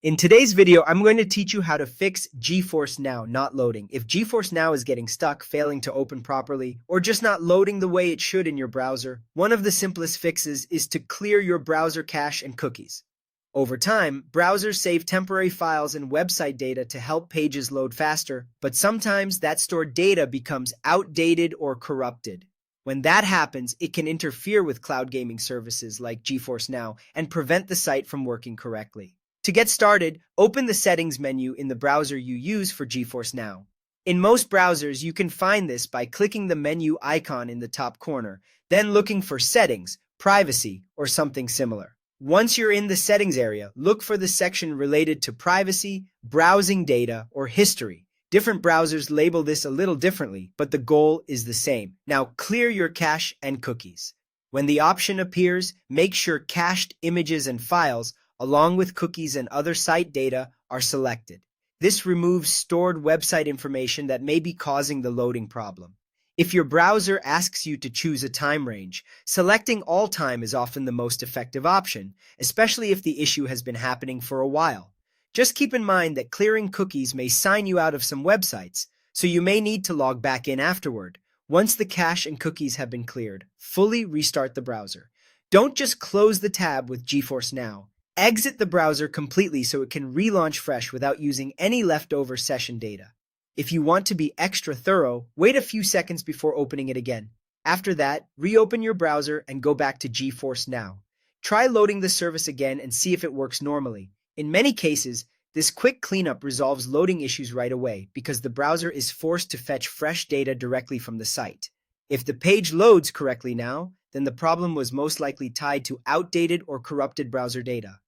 In today's video, I'm going to teach you how to fix GeForce Now not loading. If GeForce Now is getting stuck, failing to open properly, or just not loading the way it should in your browser, one of the simplest fixes is to clear your browser cache and cookies. Over time, browsers save temporary files and website data to help pages load faster, but sometimes that stored data becomes outdated or corrupted. When that happens, it can interfere with cloud gaming services like GeForce Now and prevent the site from working correctly. To get started, open the Settings menu in the browser you use for GeForce Now. In most browsers, you can find this by clicking the menu icon in the top corner, then looking for Settings, Privacy, or something similar. Once you're in the Settings area, look for the section related to privacy, browsing data, or history. Different browsers label this a little differently, but the goal is the same. Now clear your cache and cookies. When the option appears, make sure cached images and files along with cookies and other site data, are selected. This removes stored website information that may be causing the loading problem. If your browser asks you to choose a time range, selecting all time is often the most effective option, especially if the issue has been happening for a while. Just keep in mind that clearing cookies may sign you out of some websites, so you may need to log back in afterward. Once the cache and cookies have been cleared, fully restart the browser. Don't just close the tab with GeForce Now. Exit the browser completely so it can relaunch fresh without using any leftover session data. If you want to be extra thorough, wait a few seconds before opening it again. After that, reopen your browser and go back to GeForce Now. Try loading the service again and see if it works normally. In many cases, this quick cleanup resolves loading issues right away because the browser is forced to fetch fresh data directly from the site. If the page loads correctly now, then the problem was most likely tied to outdated or corrupted browser data.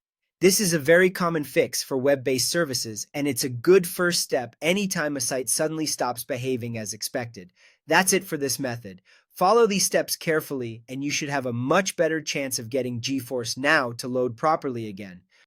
This is a very common fix for web-based services, and it's a good first step anytime a site suddenly stops behaving as expected. That's it for this method. Follow these steps carefully, and you should have a much better chance of getting GeForce Now to load properly again.